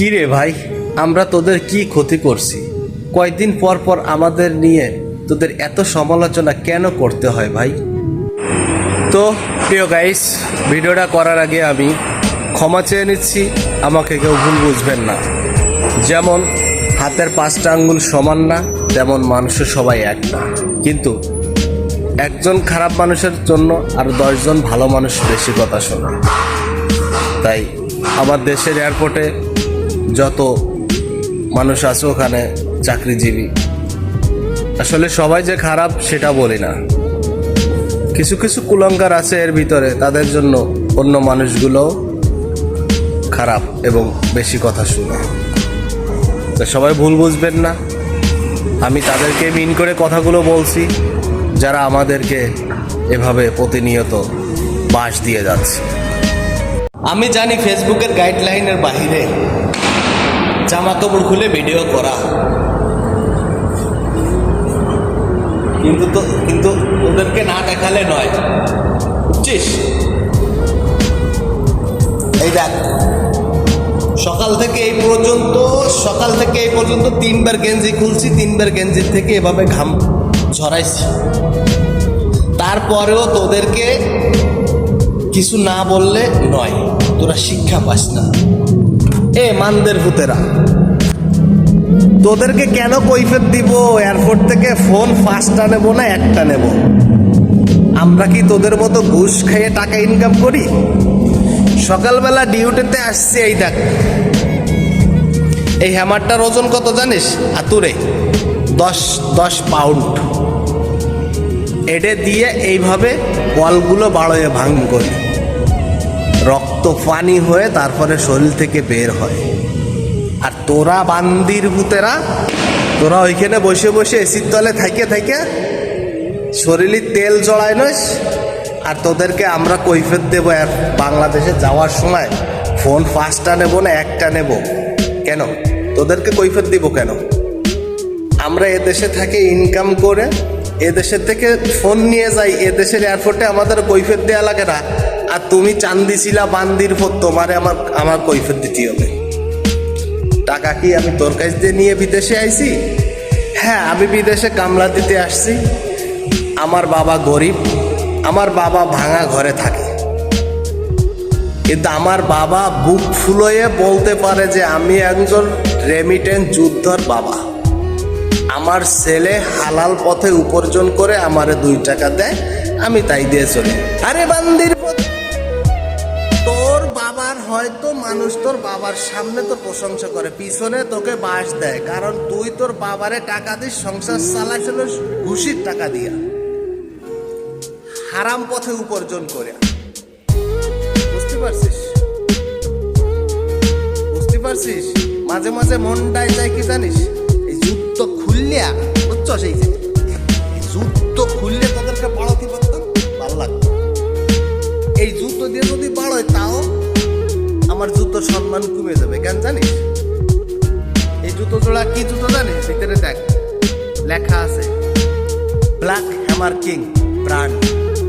কি রে ভাই, আমরা তোদের কি ক্ষতি করছি? কয়দিন পর পর আমাদের নিয়ে তোদের এত সমালোচনা কেন করতে হয় ভাই? তো প্রিয় গাইস, ভিডিওটা করার আগে আমি ক্ষমা চেয়ে নিচ্ছি, আমাকে কেউ ভুল বুঝবেন না। যেমন হাতের 5টা আঙ্গুল সমান না, তেমন মানুষের সবাই এক না। কিন্তু একজন খারাপ মানুষের জন্য আর 10 জন ভালো মানুষ বেশি কথা শোনে। তাই আমার দেশের এয়ারপোর্টে যত মানুষ আছে ওখানে চাকরিজীবী, আসলে সবাই যে খারাপ সেটা বলি না। কিছু কিছু কুলঙ্কার আছে এর ভিতরে, তাদের জন্য অন্য মানুষগুলো খারাপ এবং বেশি কথা শুনে। তো সবাই ভুল বুঝবেন না, আমি তাদেরকে মিন করে কথাগুলো বলছি যারা আমাদেরকে এভাবে প্রতিনিয়ত বাস দিয়ে যাচ্ছে। আমি জানি ফেসবুকের গাইডলাইনের বাইরে জামা কাপড় খুলে ভিডিও করা, কিন্তু ওদেরকে না দেখালে নয়, বুঝছিস? এই দেখ, সকাল থেকে এই পর্যন্ত 3বার গেঞ্জি খুলছি, 3বার গেঞ্জির থেকে এভাবে ঘাম ঝরাইছি। তারপরেও তোদেরকে কিছু না বললে নয়, তোরা শিক্ষা পাস না। এ মানদের ভূতেরা, তোদেরকে কেন কৈফিয়ত দিব? এয়ারপোর্ট থেকে ফোন 5টা নেব না 1টা নেব? আমরা কি তোদের মতো ঘুষ খেয়ে টাকা ইনকাম করি? সকালবেলা ডিউটিতে আসছি, এই দেখ, এই হ্যামারটার ওজন কত জানিস? আতুরে 10 পাউন্ড। এটা দিয়ে এইভাবে বলগুলো বাড়িয়ে ভাঙ করি, রক্ত পানি হয়ে তারপরে শরীর থেকে বের হয়। আর তোরা বান্দির ভূতেরা, তোরা ওইখানে বসে বসে এসির তলে থাকে শরীরে তেল জড়ায় নস। আর তোদেরকে আমরা কৈফিয়ত দেব বাংলাদেশে যাওয়ার সময় ফোন 5টা নেব না 1টা নেব? কেন তোদেরকে কৈফিয়ত দিব কেন? আমরা এদেশে থেকে ইনকাম করে এদেশের থেকে ফোন নিয়ে যাই, এদেশের এয়ারপোর্টে আমাদের কৈফিয়ত দেওয়া লাগে না। আর তুমি চান্দি ছিলা বান্দির ভূত, তোমারে আমার কৈফিয়ত দিতে হবে। টাকা কি আমি তোর কাছ দিয়ে নিয়ে বিদেশে আইছি? হ্যাঁ, আমি বিদেশে কামলা দিতে আসছি। আমার বাবা গরিব, আমার বাবা ভাঙা ঘরে থাকে, কিন্তু আমার বাবা বুক ফুলয়ে বলতে পারে যে আমি একজন রেমিটেন্স যুদ্ধর বাবা। আমার ছেলে হালাল পথে উপার্জন করে আমারে 2 টাকা দেয়, আমি তাই দিয়ে চলি। আরে বান্দির, তোর বাবার হয়তো মানুষ তোর বাবার সামনে তোর প্রশংসা করে, পিছনে তোকে বাস দেয়, কারণ তুই তোর বাবারে টাকা দিস, সংসার চালাইছিল ঘুষির টাকা দিয়া, হারাম পথে উপার্জন করে। বুঝতে পারছিস? মাঝে মাঝে মনটাই যায় কি জানিস, এই জুতো খুললিয়া, বুঝছো, সেই জুতো খুললে তাদেরকে বাড়াতে পারতাম, ভালো লাগতো। এই জুতো দিয়ে যদি বাড়ায় তাও আমার জুতোর সম্মান কমে যাবে। কেন জানিস? এই জুতো জোড়া কি জুতো জানিস? ভিতরে দেখ লেখা আছে black hammer king brand,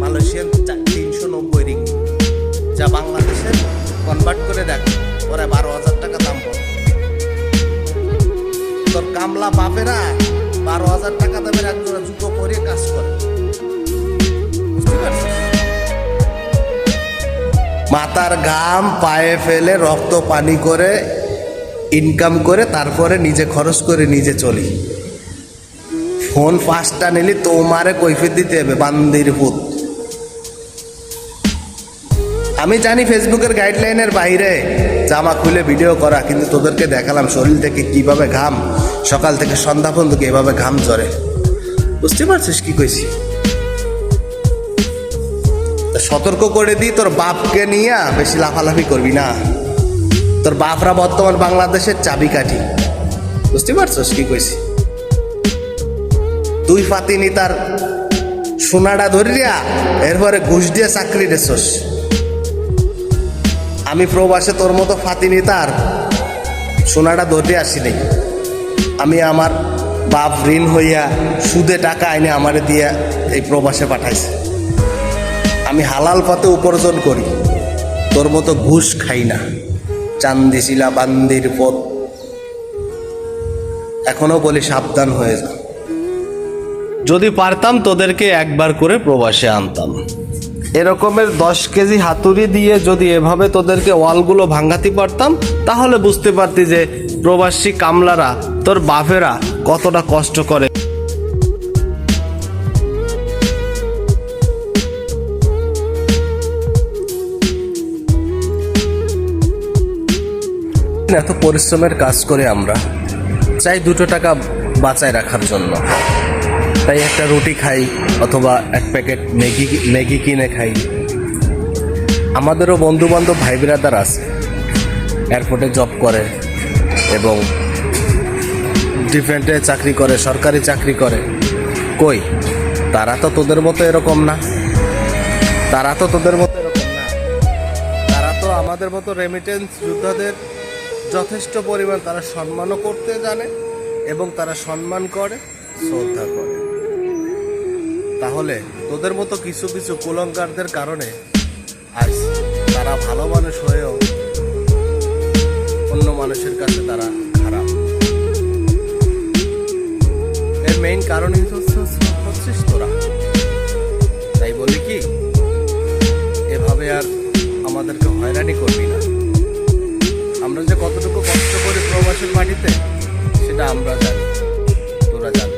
Malaysian 390 ring, যা বাংলাদেশের কনভার্ট করে দেখ ওরা 12,000 টাকা দাম পড়ে। তোর কামলা বাপেরা 12,000 টাকা দামের একজোড়া জুতো পরে কাজ করে, বুঝতে পারছিস? মাথার ঘাম পায়ে ফেলে রক্ত পানি করে ইনকাম করে তারপরে নিজে খরচ করে নিজে চলি। ফোন 5টা নিলি তোমারে কৈফিয়ত দিতে হবে, বান্দির ভূত। আমি জানি ফেসবুকের গাইডলাইনের বাইরে জামা খুলে ভিডিও করা, কিন্তু তোদেরকে দেখালাম শরীর থেকে কিভাবে ঘাম সকাল থেকে সন্ধ্যা পর্যন্ত এভাবে ঘাম ঝরে। বুঝতে পারছিস কি কইছি? সতর্ক করে দিই, তোর বাপকে নিয়ে বেশি লাফালাফি করবি না। তোর বাপরা বর্তমান বাংলাদেশের চাবিকাঠি, বুঝতে পারছিস কি কইছি? তুই ফাতিনি তার সোনাটা ধরিয়া এরপরে ঘুষ দিয়ে চাকরি রেছস। আমি প্রবাসে তোর মতো ফাতিনি তার সোনাটা ধরতে আসিনি। আমি আমার বাপ ঋণ হইয়া সুদে টাকা আইনে আমারে দিয়া এই প্রবাসে পাঠাইছে। আমি হালাল পথে উপার্জন করি, তোর মতো ঘুষ খাই না। চান্দিশিলা বান্দির পথ। এখনো বলি সাবধান হয়ে যা। যদি পারতাম তোদেরকে একবার করে প্রবাসে আনতাম। এরকমের 10 কেজি হাতুড়ি দিয়ে যদি এভাবে তোদেরকে ওয়ালগুলো ভাঙাতে পারতাম, তাহলে বুঝতে পারতি যে প্রবাসী কামলারা, তোর বাপেরা কতটা কষ্ট করে। এত পরিশ্রমের কাজ করে আমরা চাই 2 টাকা বাঁচায় রাখার জন্য, তাই একটা রুটি খাই অথবা 1 প্যাকেট ম্যাগি কিনে খাই। আমাদেরও বন্ধু বান্ধব ভাই বিরাদার আছে, এয়ারপোর্টে জব করে এবং ডিফেন্সে চাকরি করে, সরকারি চাকরি করে। কই, তারা তো তোদের মতো এরকম না, তারা তো তোদের মতো এরকম না। তারা তো আমাদের মতো রেমিটেন্স যোদ্ধাদের যথেষ্ট পরিমাণ তারা সম্মানও করতে জানে এবং তারা সম্মান করে, শ্রদ্ধা করে। তাহলে তোদের মতো কিছু কিছু কুলঙ্কারদের কারণে আজ তারা ভালো মানুষ হয়েও অন্য মানুষের কাছে তারা খারাপ। এর মেইন কারণ হচ্ছিস তোরা। তাই বলি কি, এভাবে আর আমাদেরকে হয়রানি করবি না। আমরা যে কতটুকু কষ্ট করি প্রবাসের মাটিতে, সেটা আমরা জানি, তোরা জানি।